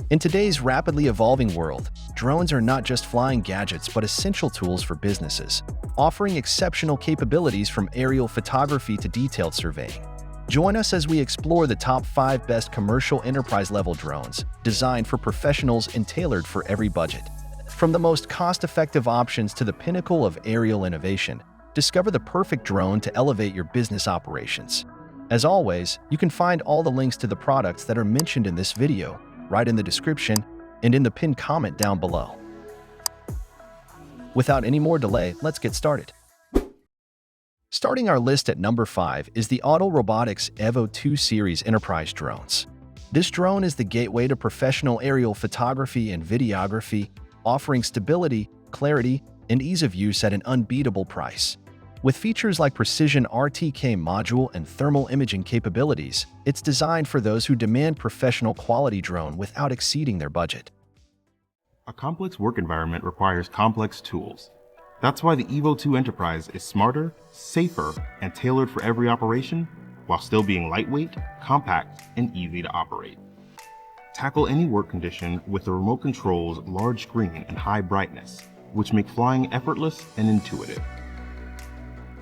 In today's rapidly evolving world, drones are not just flying gadgets but essential tools for businesses, offering exceptional capabilities from aerial photography to detailed surveying. Join us as we explore the top 5 best commercial enterprise-level drones, designed for professionals and tailored for every budget. From the most cost-effective options to the pinnacle of aerial innovation, discover the perfect drone to elevate your business operations. As always, you can find all the links to the products that are mentioned in this video right in the description and in the pinned comment down below. Without any more delay, let's get started. Starting our list at number 5 is the Autel Robotics Evo 2 series enterprise drones. This drone is the gateway to professional aerial photography and videography, offering stability, clarity, and ease of use at an unbeatable price. With features like precision RTK module and thermal imaging capabilities, it's designed for those who demand professional quality drone without exceeding their budget. A complex work environment requires complex tools. That's why the Evo 2 Enterprise is smarter, safer, and tailored for every operation, while still being lightweight, compact, and easy to operate. Tackle any work condition with the remote control's large screen and high brightness, which make flying effortless and intuitive.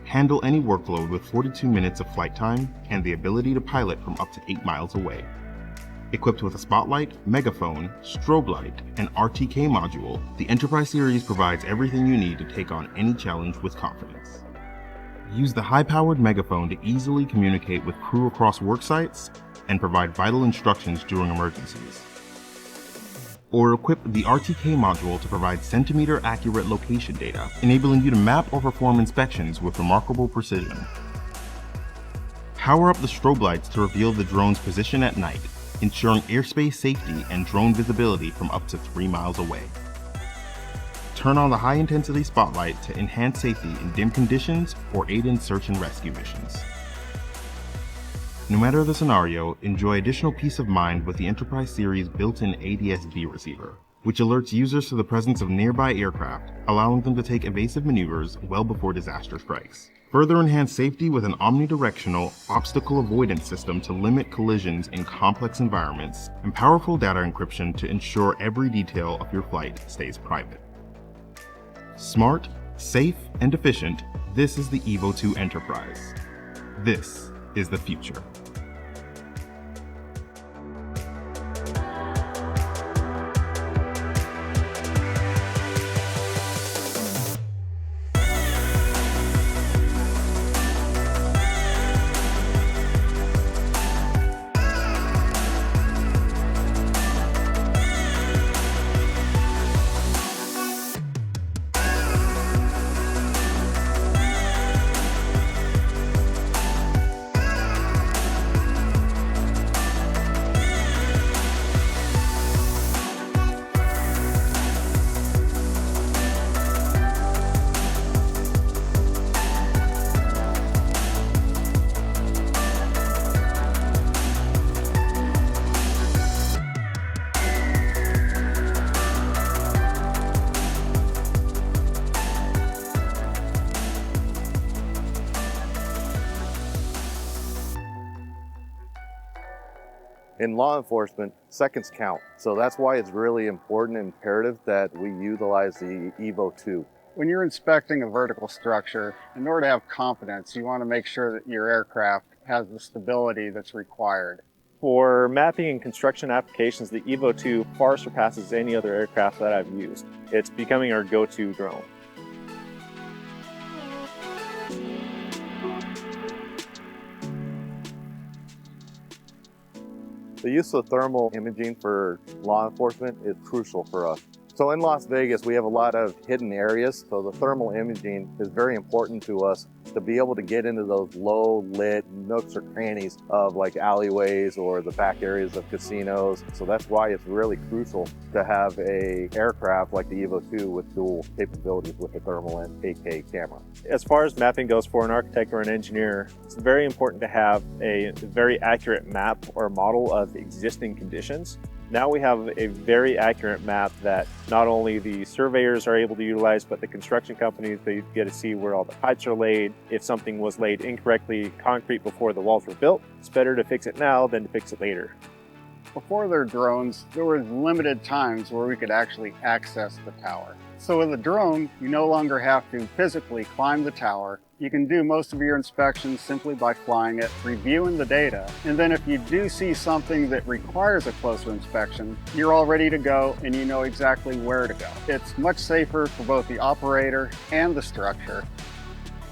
Handle any workload with 42 minutes of flight time and the ability to pilot from up to 8 miles away. Equipped with a spotlight, megaphone, strobe light, and RTK module, the Enterprise series provides everything you need to take on any challenge with confidence. Use the high-powered megaphone to easily communicate with crew across work sites and provide vital instructions during emergencies. Or equip the RTK module to provide centimeter-accurate location data, enabling you to map or perform inspections with remarkable precision. Power up the strobe lights to reveal the drone's position at night, ensuring airspace safety and drone visibility from up to 3 miles away. Turn on the high-intensity spotlight to enhance safety in dim conditions or aid in search and rescue missions. No matter the scenario, enjoy additional peace of mind with the Enterprise series built-in ADS-B receiver, which alerts users to the presence of nearby aircraft, allowing them to take evasive maneuvers well before disaster strikes. Further enhance safety with an omnidirectional obstacle avoidance system to limit collisions in complex environments, and powerful data encryption to ensure every detail of your flight stays private. Smart, safe, and efficient, this is the Evo 2 Enterprise. This is the future. In law enforcement, seconds count. So that's why it's really important and imperative that we utilize the Evo 2. When you're inspecting a vertical structure, in order to have confidence, you want to make sure that your aircraft has the stability that's required. For mapping and construction applications, the Evo 2 far surpasses any other aircraft that I've used. It's becoming our go-to drone. The use of thermal imaging for law enforcement is crucial for us. So in Las Vegas, we have a lot of hidden areas, so the thermal imaging is very important to us to be able to get into those low lit nooks or crannies of like alleyways or the back areas of casinos. So that's why it's really crucial to have a aircraft like the Evo 2 with dual capabilities with the thermal and 8K camera. As far as mapping goes for an architect or an engineer, it's very important to have a very accurate map or model of existing conditions. Now we have a very accurate map that not only the surveyors are able to utilize, but the construction companies, they get to see where all the pipes are laid. If something was laid incorrectly, concrete before the walls were built, it's better to fix it now than to fix it later. Before their drones, there were limited times where we could actually access the tower. So with a drone, you no longer have to physically climb the tower. You can do most of your inspections simply by flying it, reviewing the data, and then if you do see something that requires a closer inspection, you're all ready to go and you know exactly where to go. It's much safer for both the operator and the structure.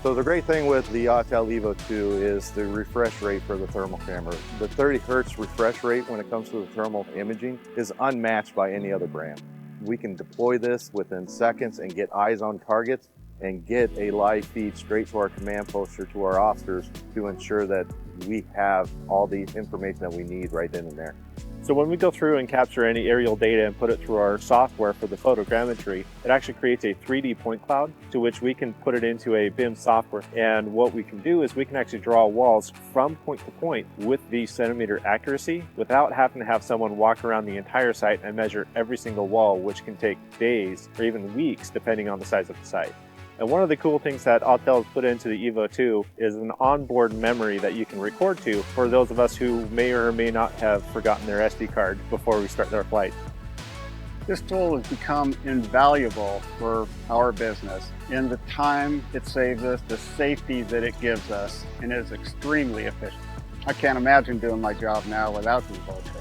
So the great thing with the Autel Evo 2 is the refresh rate for the thermal camera. The 30 Hertz refresh rate when it comes to the thermal imaging is unmatched by any other brand. We can deploy this within seconds and get eyes on targets and get a live feed straight to our command post or to our officers to ensure that we have all the information that we need right then and there. So when we go through and capture any aerial data and put it through our software for the photogrammetry, it actually creates a 3D point cloud to which we can put it into a BIM software. And what we can do is we can actually draw walls from point to point with the centimeter accuracy without having to have someone walk around the entire site and measure every single wall, which can take days or even weeks depending on the size of the site. And one of the cool things that Autel has put into the Evo 2 is an onboard memory that you can record to for those of us who may or may not have forgotten their SD card before we start their flight. This tool has become invaluable for our business in the time it saves us, the safety that it gives us, and it is extremely efficient. I can't imagine doing my job now without the Evo 2.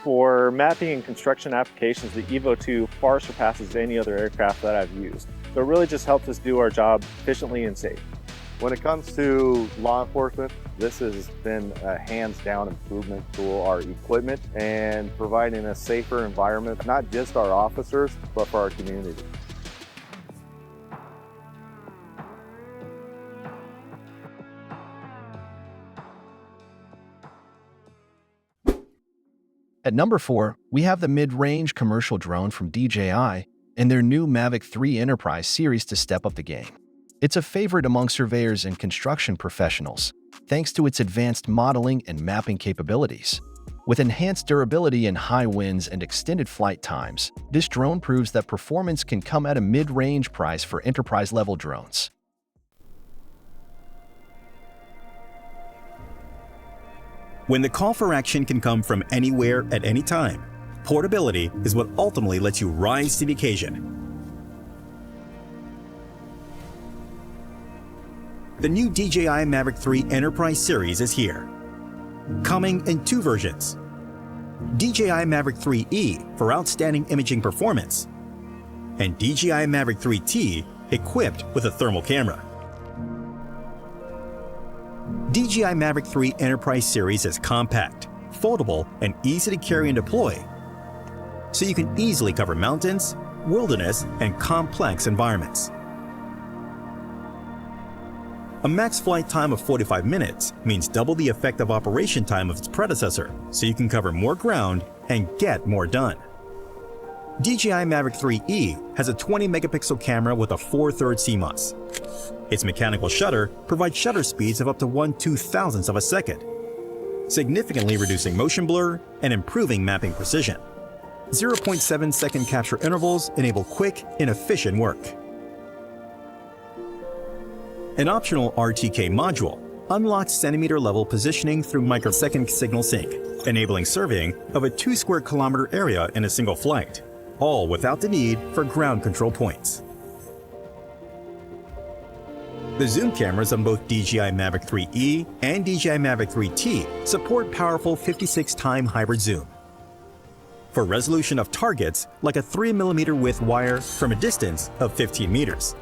For mapping and construction applications, the Evo 2 far surpasses any other aircraft that I've used. So it really just helps us do our job efficiently and safe. When it comes to law enforcement, this has been a hands-down improvement to our equipment and providing a safer environment, not just our officers, but for our community. At number 4, we have the mid-range commercial drone from DJI and their new Mavic 3 Enterprise series to step up the game. It's a favorite among surveyors and construction professionals, thanks to its advanced modeling and mapping capabilities. With enhanced durability in high winds and extended flight times, this drone proves that performance can come at a mid-range price for enterprise-level drones. When the call for action can come from anywhere at any time, portability is what ultimately lets you rise to the occasion. The new DJI Mavic 3 Enterprise series is here, coming in 2 versions. DJI Mavic 3E for outstanding imaging performance, and DJI Mavic 3T equipped with a thermal camera. DJI Mavic 3 Enterprise series is compact, foldable, and easy to carry and deploy, so you can easily cover mountains, wilderness, and complex environments. A max flight time of 45 minutes means double the effective operation time of its predecessor, so you can cover more ground and get more done. DJI Mavic 3E has a 20-megapixel camera with a 4/3 CMOS. Its mechanical shutter provides shutter speeds of up to 1/2000th of a second, significantly reducing motion blur and improving mapping precision. 0.7-second capture intervals enable quick and efficient work. An optional RTK module unlocks centimeter-level positioning through microsecond signal sync, enabling surveying of a 2 square kilometer area in a single flight, all without the need for ground control points. The zoom cameras on both DJI Mavic 3E and DJI Mavic 3T support powerful 56-time hybrid zoom for resolution of targets like a 3mm width wire from a distance of 15 meters.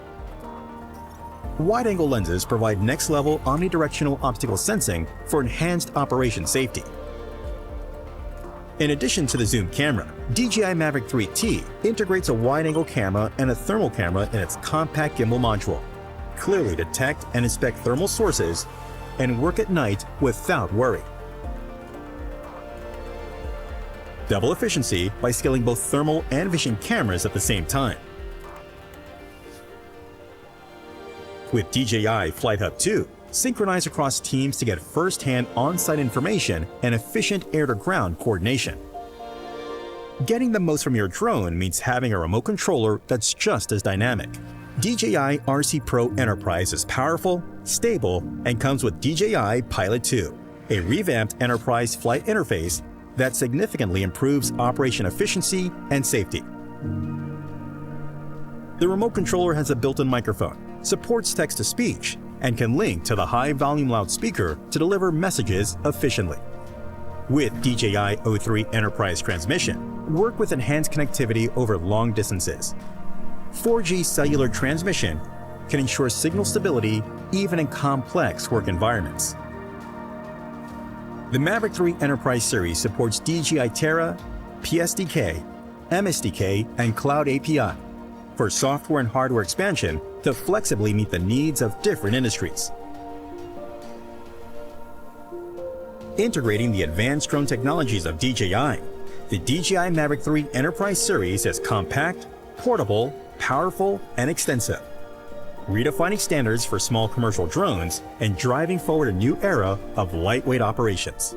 Wide-angle lenses provide next-level omnidirectional optical sensing for enhanced operation safety. In addition to the zoom camera, DJI Mavic 3T integrates a wide-angle camera and a thermal camera in its compact gimbal module. Clearly detect and inspect thermal sources and work at night without worry. Double efficiency by scaling both thermal and vision cameras at the same time. With DJI Flight Hub 2, synchronize across teams to get first-hand on-site information and efficient air-to-ground coordination. Getting the most from your drone means having a remote controller that's just as dynamic. DJI RC Pro Enterprise is powerful, stable, and comes with DJI Pilot 2, a revamped enterprise flight interface that significantly improves operation efficiency and safety. The remote controller has a built-in microphone, supports text-to-speech, and can link to the high-volume loudspeaker to deliver messages efficiently. With DJI O3 Enterprise transmission, work with enhanced connectivity over long distances. 4G cellular transmission can ensure signal stability even in complex work environments. The Mavic 3 Enterprise series supports DJI Terra, PSDK, MSDK, and Cloud API for software and hardware expansion to flexibly meet the needs of different industries. Integrating the advanced drone technologies of DJI, the DJI Mavic 3 Enterprise series is compact, portable, powerful, and extensive, redefining standards for small commercial drones and driving forward a new era of lightweight operations.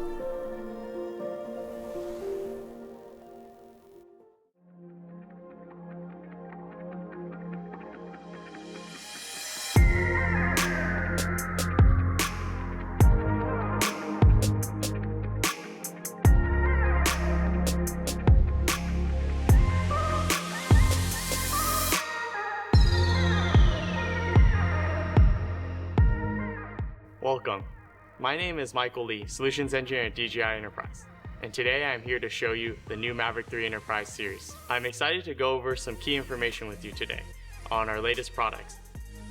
Welcome. My name is Michael Lee, Solutions Engineer at DJI Enterprise, and today I'm here to show you the new Mavic 3 Enterprise series. I'm excited to go over some key information with you today on our latest products.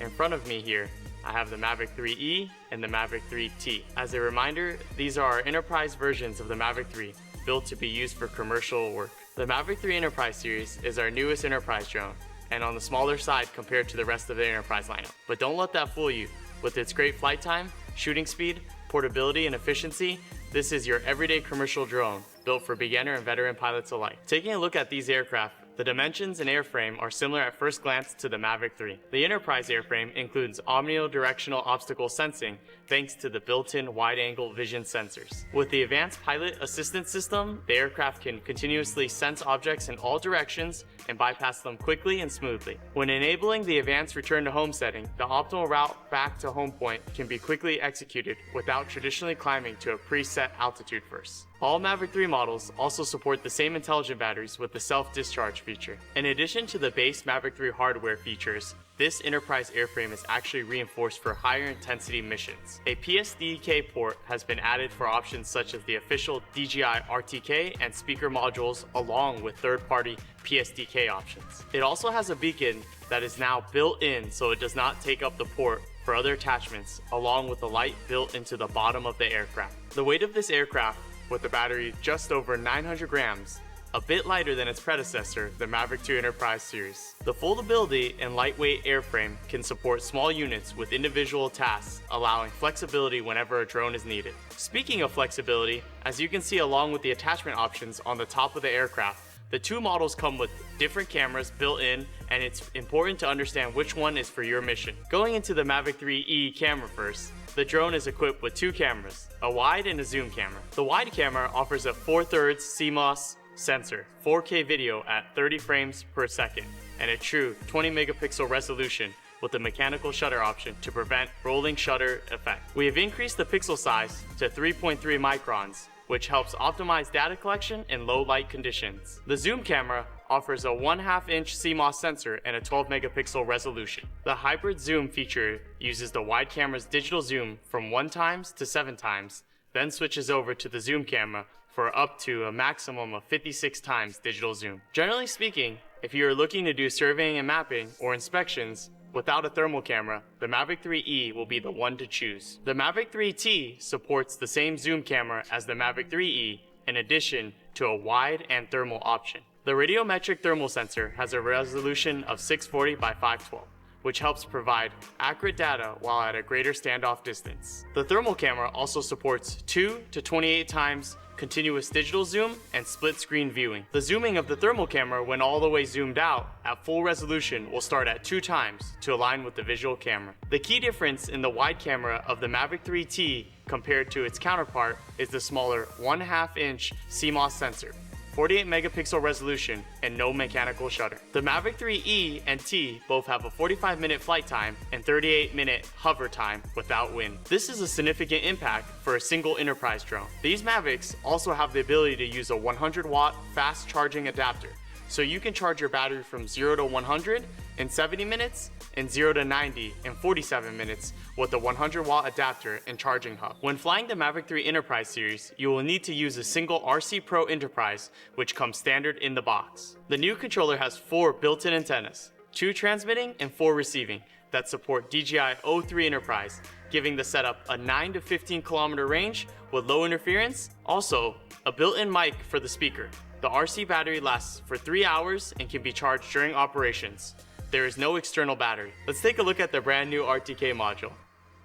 In front of me here, I have the Mavic 3E and the Mavic 3T. As a reminder, these are our enterprise versions of the Mavic 3, built to be used for commercial work. The Mavic 3 Enterprise series is our newest enterprise drone, and on the smaller side compared to the rest of the enterprise lineup. But don't let that fool you. With its great flight time, shooting speed, portability, and efficiency, this is your everyday commercial drone built for beginner and veteran pilots alike. Taking a look at these aircraft, the dimensions and airframe are similar at first glance to the Mavic 3. The Enterprise airframe includes omnidirectional obstacle sensing thanks to the built-in wide-angle vision sensors. With the advanced pilot assistance system, the aircraft can continuously sense objects in all directions and bypass them quickly and smoothly. When enabling the advanced return to home setting, the optimal route back to home point can be quickly executed without traditionally climbing to a preset altitude first. All Mavic 3 models also support the same intelligent batteries with the self-discharge feature. In addition to the base Mavic 3 hardware features, this enterprise airframe is actually reinforced for higher intensity missions. A PSDK port has been added for options such as the official DJI RTK and speaker modules along with third-party PSDK options. It also has a beacon that is now built in so it does not take up the port for other attachments, along with a light built into the bottom of the aircraft. The weight of this aircraft, with a battery just over 900 grams, a bit lighter than its predecessor, the Mavic 2 Enterprise series. The foldability and lightweight airframe can support small units with individual tasks, allowing flexibility whenever a drone is needed. Speaking of flexibility, as you can see along with the attachment options on the top of the aircraft, the two models come with different cameras built in, and it's important to understand which one is for your mission. Going into the Mavic 3E camera first, the drone is equipped with two cameras, a wide and a zoom camera. The wide camera offers a 4/3 CMOS sensor, 4K video at 30 frames per second, and a true 20 megapixel resolution with a mechanical shutter option to prevent rolling shutter effect. We have increased the pixel size to 3.3 microns, which helps optimize data collection in low light conditions. The zoom camera offers a 1/2 inch CMOS sensor and a 12 megapixel resolution. The hybrid zoom feature uses the wide camera's digital zoom from 1x to 7x, then switches over to the zoom camera for up to a maximum of 56x digital zoom. Generally speaking, if you are looking to do surveying and mapping or inspections without a thermal camera, the Mavic 3E will be the one to choose. The Mavic 3T supports the same zoom camera as the Mavic 3E in addition to a wide and thermal option. The radiometric thermal sensor has a resolution of 640 by 512, which helps provide accurate data while at a greater standoff distance. The thermal camera also supports 2 to 28 times continuous digital zoom and split screen viewing. The zooming of the thermal camera when all the way zoomed out at full resolution will start at 2 times to align with the visual camera. The key difference in the wide camera of the Mavic 3T compared to its counterpart is the smaller 1/2 inch CMOS sensor. 48 megapixel resolution, and no mechanical shutter. The Mavic 3E and T both have a 45-minute flight time and 38-minute hover time without wind. This is a significant impact for a single enterprise drone. These Mavics also have the ability to use a 100-watt fast charging adapter, so you can charge your battery from 0 to 100 in 70 minutes and 0 to 90 in 47 minutes with a 100-watt adapter and charging hub. When flying the Mavic 3 Enterprise series, you will need to use a single RC Pro Enterprise, which comes standard in the box. The new controller has 4 built-in antennas, 2 transmitting and 4 receiving, that support DJI O3 Enterprise, giving the setup a 9 to 15 kilometer range with low interference. Also, a built-in mic for the speaker. The RC battery lasts for 3 hours and can be charged during operations. There is no external battery. Let's take a look at the brand new RTK module.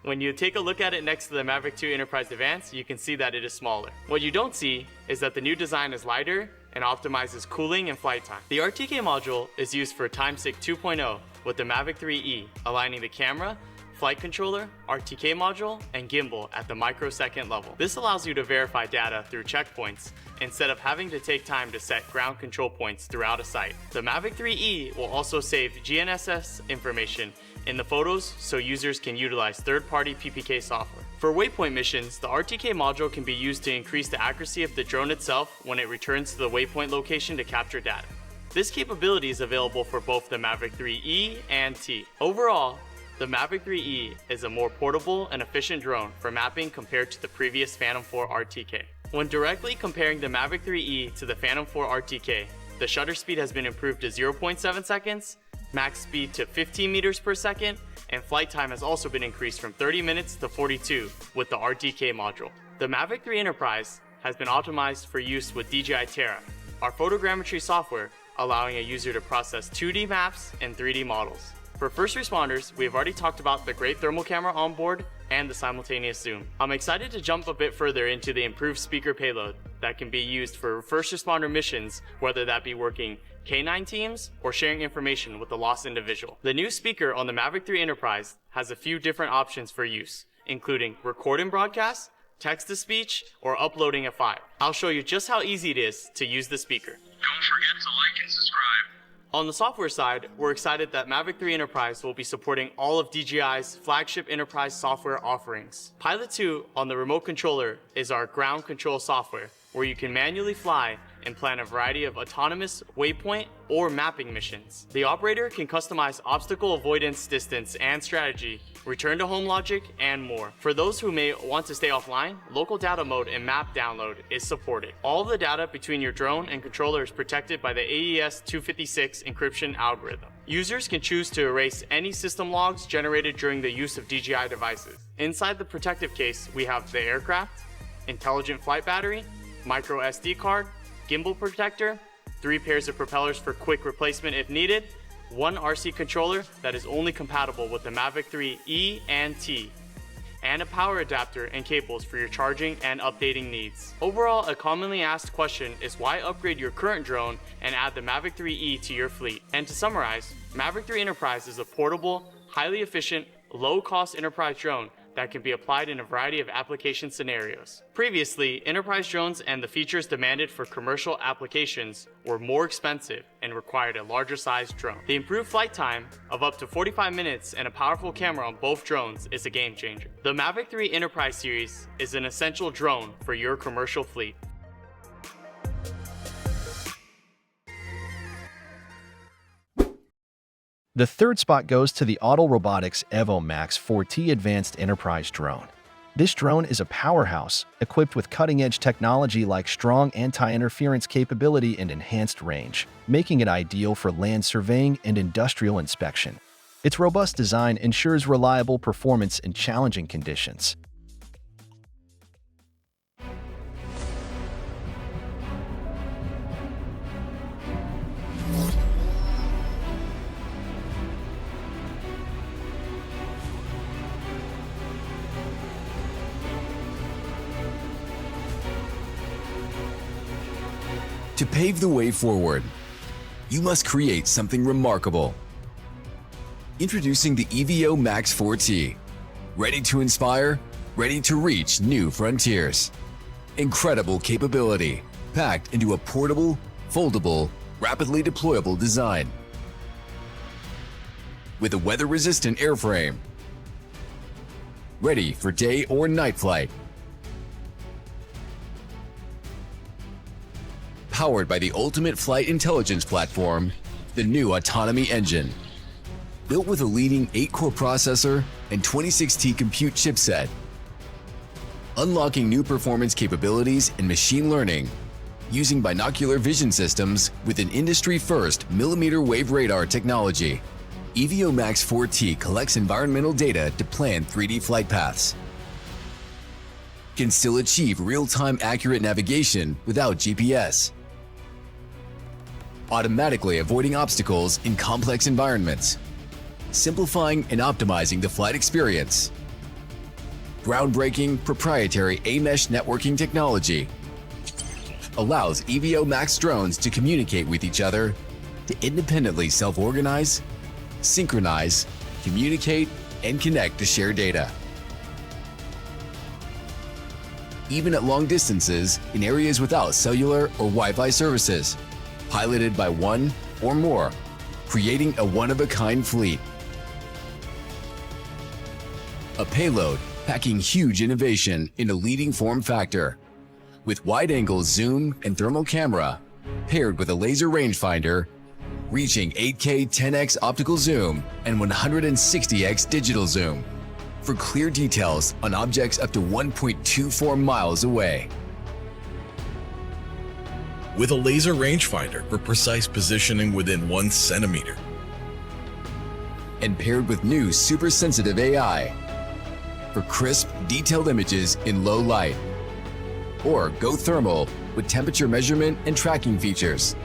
When you take a look at it next to the Mavic 2 Enterprise Advanced, you can see that it is smaller. What you don't see is that the new design is lighter and optimizes cooling and flight time. The RTK module is used for TimeSync 2.0 with the Mavic 3E, aligning the camera, flight controller, RTK module, and gimbal at the microsecond level. This allows you to verify data through checkpoints instead of having to take time to set ground control points throughout a site. The Mavic 3E will also save GNSS information in the photos so users can utilize third-party PPK software. For waypoint missions, the RTK module can be used to increase the accuracy of the drone itself when it returns to the waypoint location to capture data. This capability is available for both the Mavic 3E and T. Overall, the Mavic 3E is a more portable and efficient drone for mapping compared to the previous Phantom 4 RTK. When directly comparing the Mavic 3E to the Phantom 4 RTK, the shutter speed has been improved to 0.7 seconds, max speed to 15 meters per second, and flight time has also been increased from 30 minutes to 42 with the RTK module. The Mavic 3 Enterprise has been optimized for use with DJI Terra, our photogrammetry software, allowing a user to process 2D maps and 3D models. For first responders, we have already talked about the great thermal camera on board and the simultaneous zoom. I'm excited to jump a bit further into the improved speaker payload that can be used for first responder missions, whether that be working K9 teams or sharing information with a lost individual. The new speaker on the Mavic 3 Enterprise has a few different options for use, including record and broadcast, text-to-speech, or uploading a file. I'll show you just how easy it is to use the speaker. Don't forget to like and subscribe. On the software side, we're excited that Mavic 3 Enterprise will be supporting all of DJI's flagship enterprise software offerings. Pilot 2 on the remote controller is our ground control software, where you can manually fly and plan a variety of autonomous waypoint or mapping missions. The operator can customize obstacle avoidance distance and strategy, return to home logic, and more. For those who may want to stay offline, local data mode and map download is supported. All of the data between your drone and controller is protected by the AES 256 encryption algorithm. Users can choose to erase any system logs generated during the use of DJI devices. Inside the protective case, we have the aircraft, intelligent flight battery, micro SD card, gimbal protector, 3 pairs of propellers for quick replacement if needed, 1 RC controller that is only compatible with the Mavic 3 E and T, and a power adapter and cables for your charging and updating needs. Overall, a commonly asked question is why upgrade your current drone and add the Mavic 3E to your fleet? And to summarize, Mavic 3 Enterprise is a portable, highly efficient, low-cost enterprise drone that can be applied in a variety of application scenarios. Previously, enterprise drones and the features demanded for commercial applications were more expensive and required a larger sized drone. The improved flight time of up to 45 minutes and a powerful camera on both drones is a game changer. The Mavic 3 Enterprise series is an essential drone for your commercial fleet. The third spot goes to the Autel Robotics Evo Max 4T Advanced Enterprise Drone. This drone is a powerhouse, equipped with cutting-edge technology like strong anti-interference capability and enhanced range, making it ideal for land surveying and industrial inspection. Its robust design ensures reliable performance in challenging conditions. To pave the way forward, you must create something remarkable. Introducing the EVO Max 4T. Ready to inspire, ready to reach new frontiers. Incredible capability, packed into a portable, foldable, rapidly deployable design. With a weather-resistant airframe, ready for day or night flight. Powered by the ultimate flight intelligence platform, the new Autonomy Engine. Built with a leading 8-core processor and 26T compute chipset, unlocking new performance capabilities in machine learning, using binocular vision systems with an industry-first millimeter wave radar technology. EVO Max 4T collects environmental data to plan 3D flight paths. Can still achieve real-time accurate navigation without GPS. Automatically avoiding obstacles in complex environments. Simplifying and optimizing the flight experience. Groundbreaking proprietary A-mesh networking technology allows EVO Max drones to communicate with each other, to independently self-organize, synchronize, communicate, and connect to share data. Even at long distances in areas without cellular or Wi-Fi services, piloted by one or more, creating a one-of-a-kind fleet. A payload packing huge innovation in a leading form factor, with wide-angle zoom and thermal camera, paired with a laser rangefinder, reaching 8K 10x optical zoom and 160x digital zoom, for clear details on objects up to 1.24 miles away. With a laser rangefinder for precise positioning within 1 centimeter. And paired with new super sensitive AI, for crisp, detailed images in low light. Or go thermal with temperature measurement and tracking features.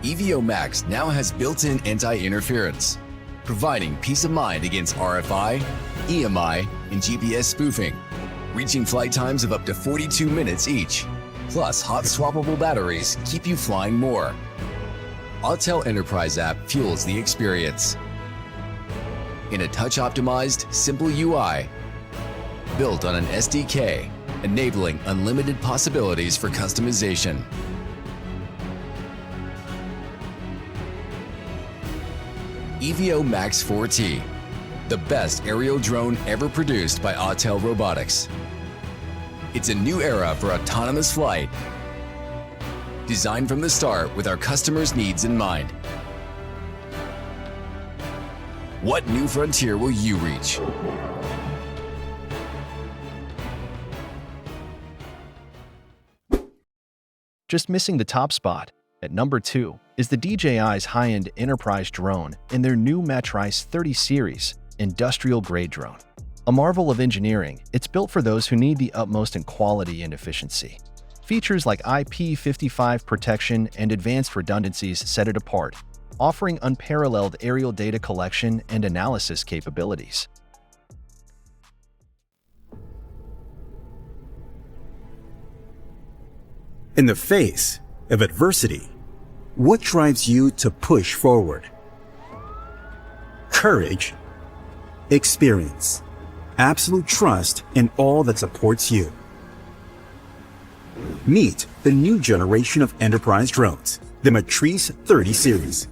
EVO Max now has built-in anti-interference, providing peace of mind against RFI, EMI, and GPS spoofing, reaching flight times of up to 42 minutes each. Plus, hot swappable batteries keep you flying more. Autel Enterprise app fuels the experience. In a touch-optimized, simple UI, built on an SDK, enabling unlimited possibilities for customization. EVO Max 4T, the best aerial drone ever produced by Autel Robotics. It's a new era for autonomous flight, designed from the start with our customers' needs in mind. What new frontier will you reach? Just missing the top spot. At number 2 is the DJI's high-end enterprise drone in their new Matrice 30 series industrial-grade drone. A marvel of engineering, it's built for those who need the utmost in quality and efficiency. Features like IP55 protection and advanced redundancies set it apart, offering unparalleled aerial data collection and analysis capabilities. In the face of adversity, what drives you to push forward? Courage, experience, absolute trust in all that supports you. Meet the new generation of enterprise drones, the Matrice 30 series.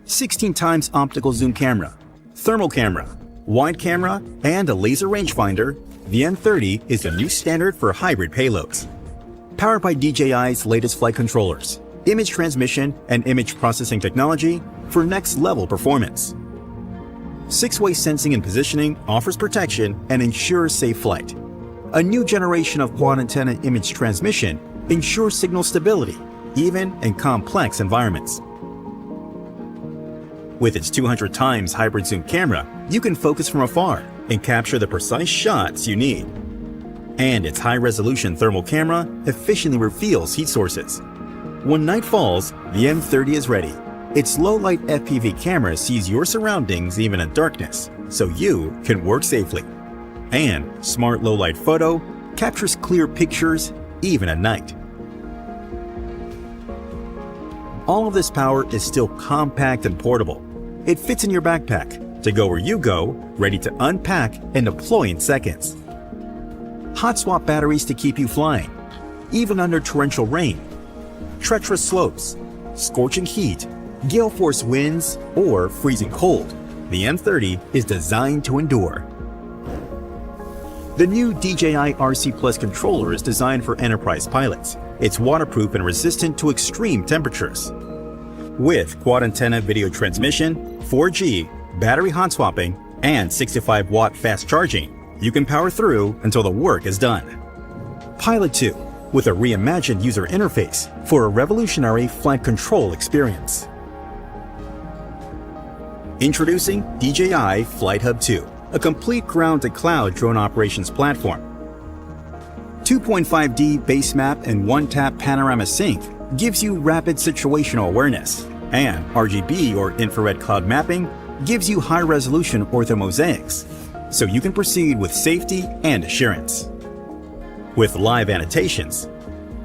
16 times optical zoom camera, thermal camera, wide camera, and a laser rangefinder, the M30 is the new standard for hybrid payloads. Powered by DJI's latest flight controllers, image transmission, and image processing technology for next-level performance. 6-way sensing and positioning offers protection and ensures safe flight. A new generation of quad antenna image transmission ensures signal stability, even in complex environments. With its 200 times hybrid zoom camera, you can focus from afar and capture the precise shots you need. And its high-resolution thermal camera efficiently reveals heat sources. When night falls, the M30 is ready. Its low-light FPV camera sees your surroundings even in darkness, so you can work safely. And Smart Low-Light Photo captures clear pictures even at night. All of this power is still compact and portable. It fits in your backpack, to go where you go, ready to unpack and deploy in seconds. Hot swap batteries to keep you flying, even under torrential rain, treacherous slopes, scorching heat, gale force winds, or freezing cold. The M30 is designed to endure. The new DJI RC Plus controller is designed for enterprise pilots. It's waterproof and resistant to extreme temperatures. With quad antenna video transmission, 4G, battery hot swapping, and 65-watt fast charging, you can power through until the work is done. Pilot 2, with a reimagined user interface for a revolutionary flight control experience. Introducing DJI Flight Hub 2, a complete ground-to-cloud drone operations platform. 2.5D base map and one-tap panorama sync gives you rapid situational awareness, and RGB or infrared cloud mapping gives you high-resolution orthomosaics, so you can proceed with safety and assurance. With live annotations,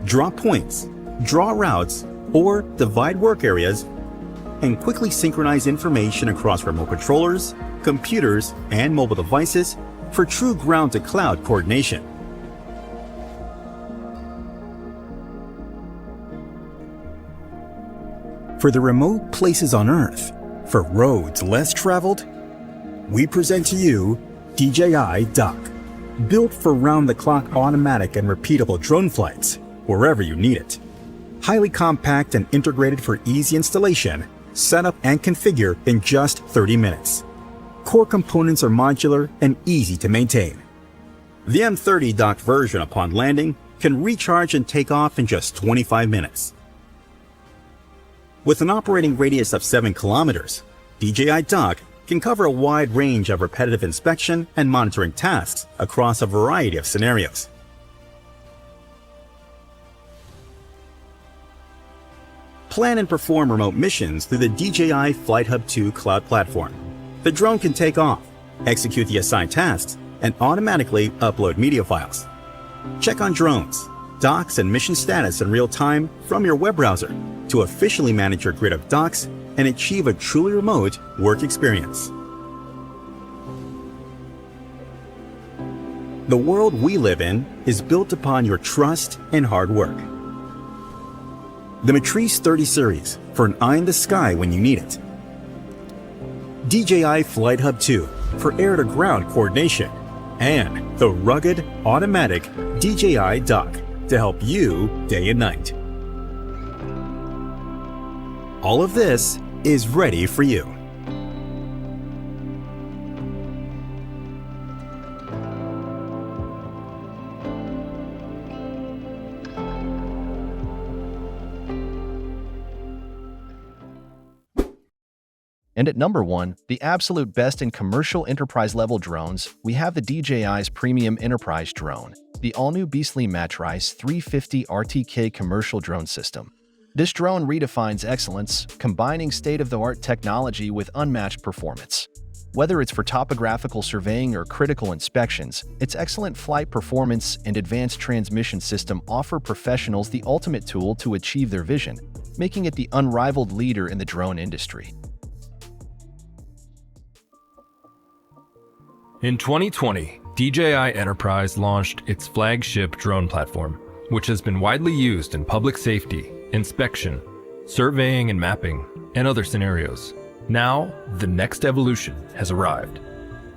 draw points, draw routes, or divide work areas, and quickly synchronize information across remote controllers, computers, and mobile devices for true ground-to-cloud coordination. For the remote places on Earth, for roads less traveled, we present to you DJI Dock, built for round-the-clock automatic and repeatable drone flights, wherever you need it. Highly compact and integrated for easy installation, set up and configure in just 30 minutes. Core components are modular and easy to maintain. The M30 docked version upon landing can recharge and take off in just 25 minutes. With an operating radius of 7 kilometers, DJI Dock can cover a wide range of repetitive inspection and monitoring tasks across a variety of scenarios. Plan and perform remote missions through the DJI Flight Hub 2 cloud platform. The drone can take off, execute the assigned tasks, and automatically upload media files. Check on drones, docks, and mission status in real time from your web browser to officially manage your grid of docks and achieve a truly remote work experience. The world we live in is built upon your trust and hard work. The Matrice 30 series for an eye in the sky when you need it. DJI Flight Hub 2 for air-to-ground coordination, and the rugged, automatic DJI Dock to help you day and night. All of this is ready for you. And at number 1, the absolute best in commercial enterprise-level drones, we have the DJI's premium enterprise drone, the all-new DJI Matrice 350 RTK commercial drone system. This drone redefines excellence, combining state-of-the-art technology with unmatched performance. Whether it's for topographical surveying or critical inspections, its excellent flight performance and advanced transmission system offer professionals the ultimate tool to achieve their vision, making it the unrivaled leader in the drone industry. In 2020, DJI Enterprise launched its flagship drone platform, which has been widely used in public safety, inspection, surveying and mapping, and other scenarios. Now, the next evolution has arrived.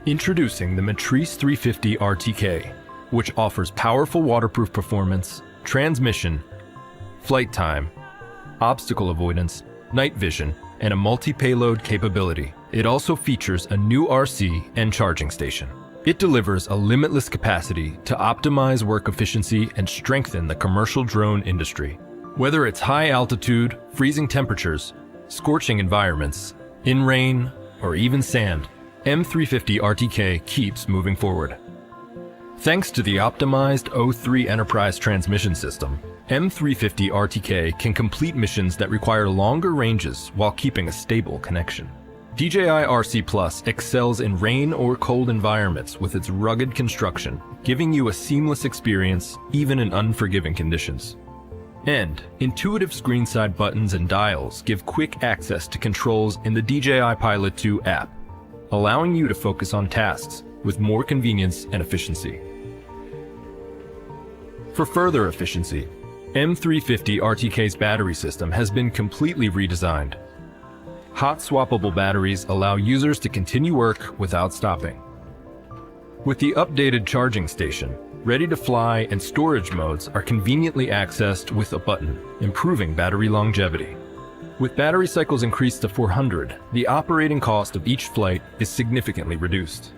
Introducing the Matrice 350 RTK, which offers powerful waterproof performance, transmission, flight time, obstacle avoidance, night vision, and a multi-payload capability. It also features a new RC and charging station. It delivers a limitless capacity to optimize work efficiency and strengthen the commercial drone industry. Whether it's high altitude, freezing temperatures, scorching environments, in rain, or even sand, M350 RTK keeps moving forward. Thanks to the optimized O3 Enterprise transmission system, M350 RTK can complete missions that require longer ranges while keeping a stable connection. DJI RC Plus excels in rain or cold environments with its rugged construction, giving you a seamless experience even in unforgiving conditions. And intuitive screenside buttons and dials give quick access to controls in the DJI Pilot 2 app. allowing you to focus on tasks with more convenience and efficiency. For further efficiency, M350 RTK's battery system has been completely redesigned. Hot swappable batteries allow users to continue work without stopping. With the updated charging station, ready to fly and storage modes are conveniently accessed with a button, improving battery longevity. With battery cycles increased to 400, the operating cost of each flight is significantly reduced.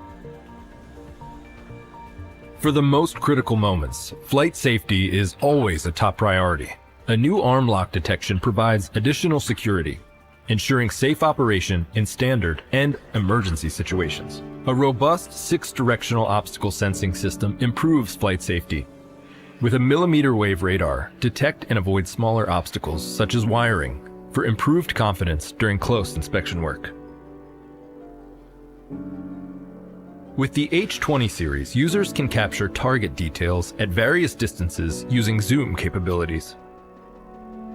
For the most critical moments, flight safety is always a top priority. A new arm lock detection provides additional security, ensuring safe operation in standard and emergency situations. A robust 6-directional obstacle sensing system improves flight safety. With a millimeter wave radar, detect and avoid smaller obstacles such as wiring for improved confidence during close inspection work. With the H20 series, users can capture target details at various distances using zoom capabilities.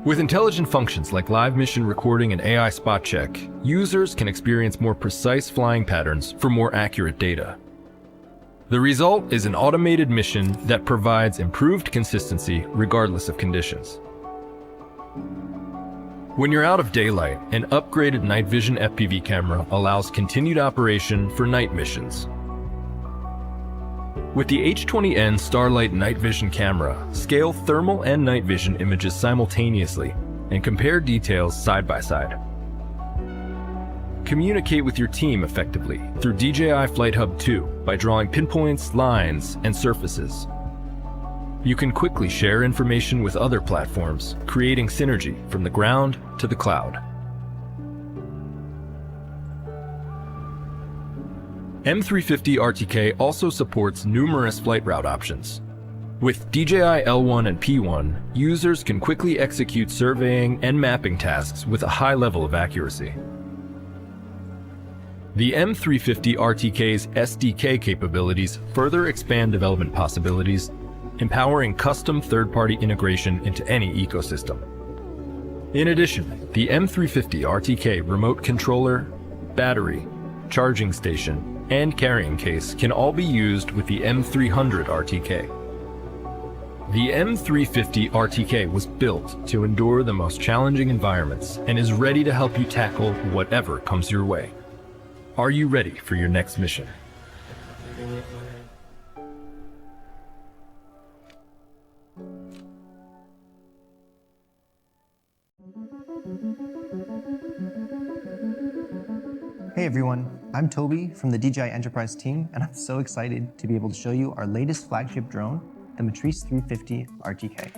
With intelligent functions like live mission recording and AI spot check, users can experience more precise flying patterns for more accurate data. The result is an automated mission that provides improved consistency regardless of conditions. When you're out of daylight, an upgraded night vision FPV camera allows continued operation for night missions. With the H20N Starlight night vision camera, scale thermal and night vision images simultaneously and compare details side by side. Communicate with your team effectively through DJI Flight Hub 2 by drawing pinpoints, lines, and surfaces. You can quickly share information with other platforms, creating synergy from the ground to the cloud. M350 RTK also supports numerous flight route options. With DJI L1 and P1, users can quickly execute surveying and mapping tasks with a high level of accuracy. The M350 RTK's SDK capabilities further expand development possibilities, empowering custom third-party integration into any ecosystem. In addition, the M350 RTK remote controller, battery, charging station, and carrying case can all be used with the M300 RTK. The M350 RTK was built to endure the most challenging environments and is ready to help you tackle whatever comes your way. Are you ready for your next mission? Hey everyone, I'm Toby from the DJI Enterprise team, and I'm so excited to be able to show you our latest flagship drone, the Matrice 350 RTK.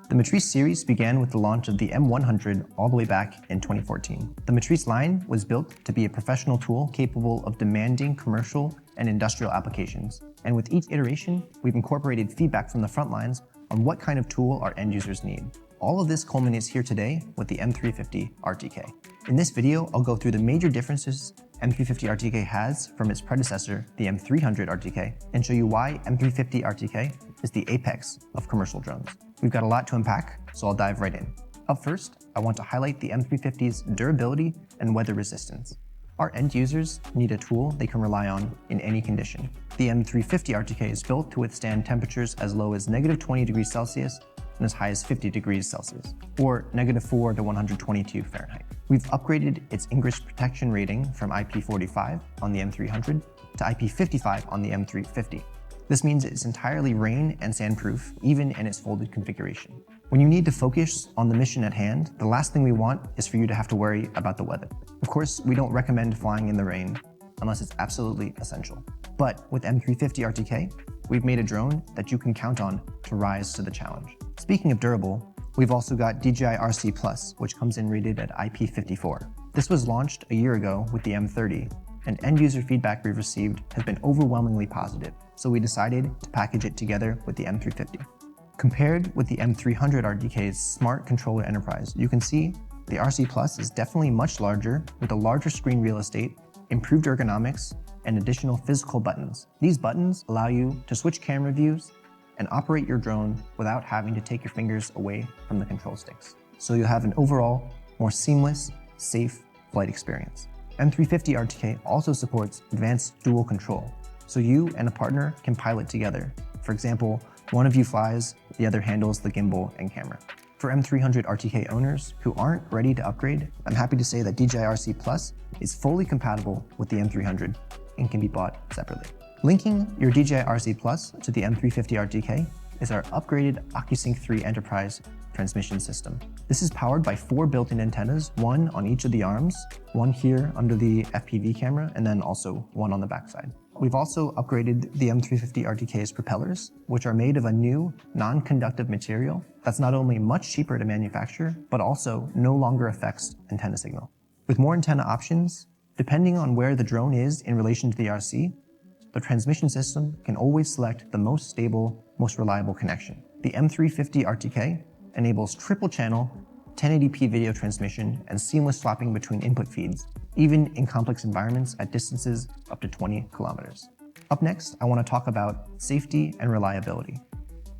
The Matrice series began with the launch of the M100 all the way back in 2014. The Matrice line was built to be a professional tool capable of demanding commercial and industrial applications. And with each iteration, we've incorporated feedback from the front lines on what kind of tool our end users need. All of this culminates here today with the M350 RTK. In this video, I'll go through the major differences M350 RTK has from its predecessor, the M300 RTK, and show you why M350 RTK is the apex of commercial drones. We've got a lot to unpack, so I'll dive right in. Up first, I want to highlight the M350's durability and weather resistance. Our end users need a tool they can rely on in any condition. The M350 RTK is built to withstand temperatures as low as -20 degrees Celsius and as high as 50 degrees Celsius, or -4 to 122 Fahrenheit. We've upgraded its ingress protection rating from IP45 on the M300 to IP55 on the M350. This means it's entirely rain and sandproof, even in its folded configuration. When you need to focus on the mission at hand, the last thing we want is for you to have to worry about the weather. Of course, we don't recommend flying in the rain unless it's absolutely essential. But with M350 RTK, we've made a drone that you can count on to rise to the challenge. Speaking of durable, we've also got DJI RC Plus, which comes in rated at IP54. This was launched a year ago with the M30, and end user feedback we've received has been overwhelmingly positive, so we decided to package it together with the M350. Compared with the M300 RTK's Smart Controller Enterprise, you can see the RC Plus is definitely much larger, with a larger screen real estate, improved ergonomics, and additional physical buttons. These buttons allow you to switch camera views and operate your drone without having to take your fingers away from the control sticks. So you'll have an overall more seamless, safe flight experience. M350 RTK also supports advanced dual control, so you and a partner can pilot together. For example, one of you flies, the other handles the gimbal and camera. For M300 RTK owners who aren't ready to upgrade, I'm happy to say that DJI RC Plus is fully compatible with the M300 and can be bought separately. Linking your DJI RC Plus to the M350 RTK is our upgraded OcuSync 3 Enterprise transmission system. This is powered by 4 built-in antennas, one on each of the arms, one here under the FPV camera, and then also one on the backside. We've also upgraded the M350 RTK's propellers, which are made of a new non-conductive material that's not only much cheaper to manufacture, but also no longer affects antenna signal. With more antenna options, depending on where the drone is in relation to the RC, the transmission system can always select the most stable, most reliable connection. The M350 RTK enables triple channel, 1080p video transmission, and seamless swapping between input feeds, even in complex environments at distances up to 20 kilometers. Up next, I want to talk about safety and reliability.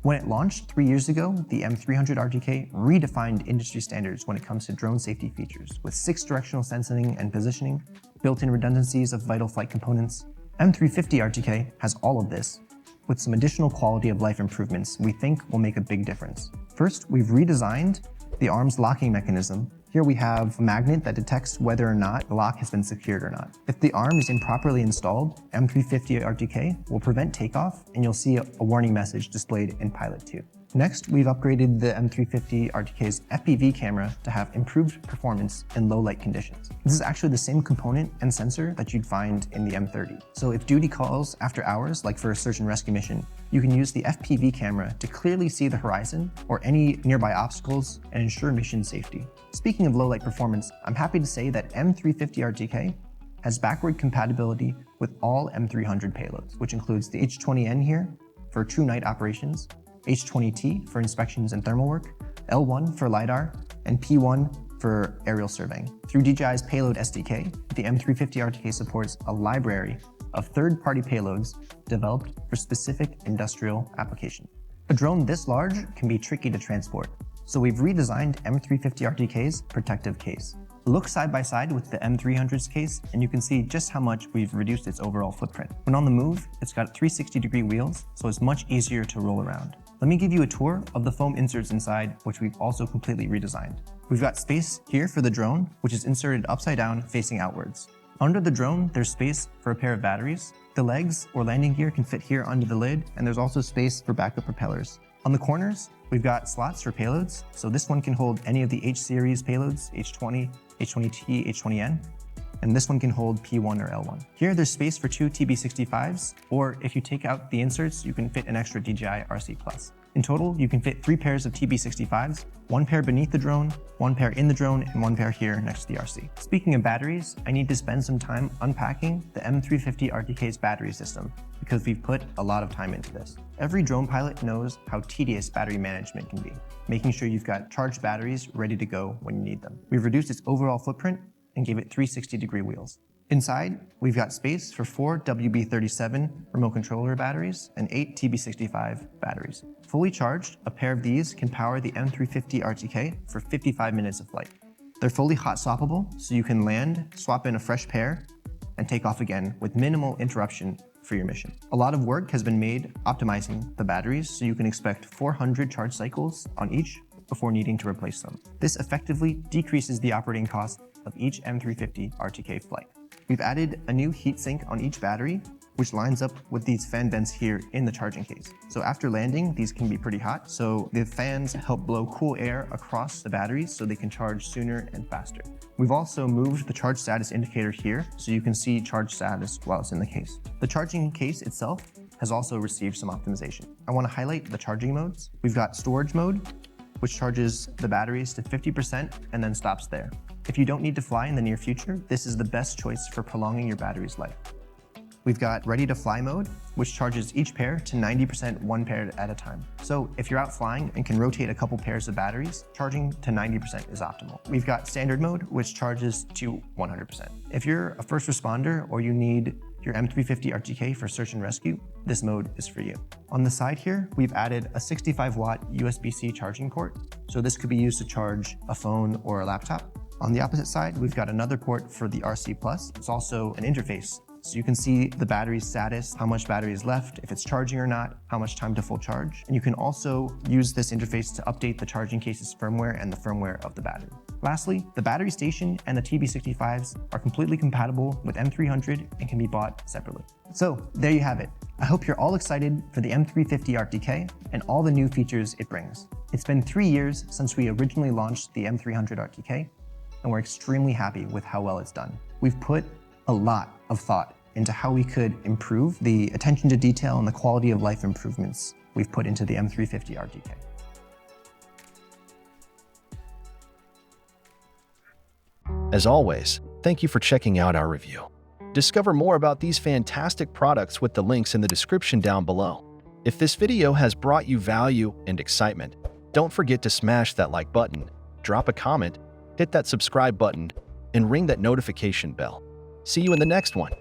When it launched 3 years ago, the M300 RTK redefined industry standards when it comes to drone safety features, with 6 directional sensing and positioning, built-in redundancies of vital flight components. M350 RTK has all of this, with some additional quality of life improvements we think will make a big difference. First, we've redesigned the arm's locking mechanism. Here we have a magnet that detects whether or not the lock has been secured or not. If the arm is improperly installed, M350 RTK will prevent takeoff, and you'll see a warning message displayed in Pilot 2. Next, we've upgraded the M350 RTK's FPV camera to have improved performance in low light conditions. This is actually the same component and sensor that you'd find in the M30. So if duty calls after hours, like for a search and rescue mission, you can use the FPV camera to clearly see the horizon or any nearby obstacles and ensure mission safety. Speaking of low light performance, I'm happy to say that M350 RTK has backward compatibility with all M300 payloads, which includes the H20N here for true night operations, H20T for inspections and thermal work, L1 for LiDAR, and P1 for aerial surveying. Through DJI's Payload SDK, the M350 RTK supports a library of third-party payloads developed for specific industrial applications. A drone this large can be tricky to transport, so we've redesigned M350 RTK's protective case. Look side by side with the M300's case, and you can see just how much we've reduced its overall footprint. When on the move, it's got 360-degree wheels, so it's much easier to roll around. Let me give you a tour of the foam inserts inside, which we've also completely redesigned. We've got space here for the drone, which is inserted upside down facing outwards. Under the drone, there's space for a pair of batteries. The legs or landing gear can fit here under the lid, and there's also space for backup propellers. On the corners, we've got slots for payloads, so this one can hold any of the H-series payloads, H20, H20T, H20N, and this one can hold P1 or L1. Here, there's space for 2 TB65s, or if you take out the inserts, you can fit an extra DJI RC Plus. In total, you can fit 3 pairs of TB65s, 1 pair beneath the drone, 1 pair in the drone, and 1 pair here next to the RC. Speaking of batteries, I need to spend some time unpacking the M350 RTK's battery system, because we've put a lot of time into this. Every drone pilot knows how tedious battery management can be, making sure you've got charged batteries ready to go when you need them. We've reduced its overall footprint and gave it 360-degree wheels. Inside, we've got space for 4 WB37 remote controller batteries and 8 TB65 batteries. Fully charged, a pair of these can power the M350 RTK for 55 minutes of flight. They're fully hot swappable, so you can land, swap in a fresh pair, and take off again with minimal interruption for your mission. A lot of work has been made optimizing the batteries, so you can expect 400 charge cycles on each before needing to replace them. This effectively decreases the operating cost of each M350 RTK flight. We've added a new heatsink on each battery, which lines up with these fan vents here in the charging case. So after landing, these can be pretty hot, so the fans help blow cool air across the batteries so they can charge sooner and faster. We've also moved the charge status indicator here so you can see charge status while it's in the case. The charging case itself has also received some optimization. I want to highlight the charging modes. We've got storage mode, which charges the batteries to 50% and then stops there. If you don't need to fly in the near future, this is the best choice for prolonging your battery's life. We've got ready to fly mode, which charges each pair to 90% one pair at a time. So if you're out flying and can rotate a couple pairs of batteries, charging to 90% is optimal. We've got standard mode, which charges to 100%. If you're a first responder or you need your M350 RTK for search and rescue, this mode is for you. On the side here, we've added a 65-watt USB-C charging port. So this could be used to charge a phone or a laptop. On the opposite side, we've got another port for the RC+. It's also an interface. So you can see the battery's status, how much battery is left, if it's charging or not, how much time to full charge. And you can also use this interface to update the charging case's firmware and the firmware of the battery. Lastly, the battery station and the TB65s are completely compatible with M300 and can be bought separately. So there you have it. I hope you're all excited for the M350 RTK and all the new features it brings. It's been 3 years since we originally launched the M300 RTK, and we're extremely happy with how well it's done. We've put a lot of thought into how we could improve the attention to detail and the quality of life improvements we've put into the M350 RTK. As always, thank you for checking out our review. Discover more about these fantastic products with the links in the description down below. If this video has brought you value and excitement, don't forget to smash that like button, drop a comment, hit that subscribe button, and ring that notification bell. See you in the next one.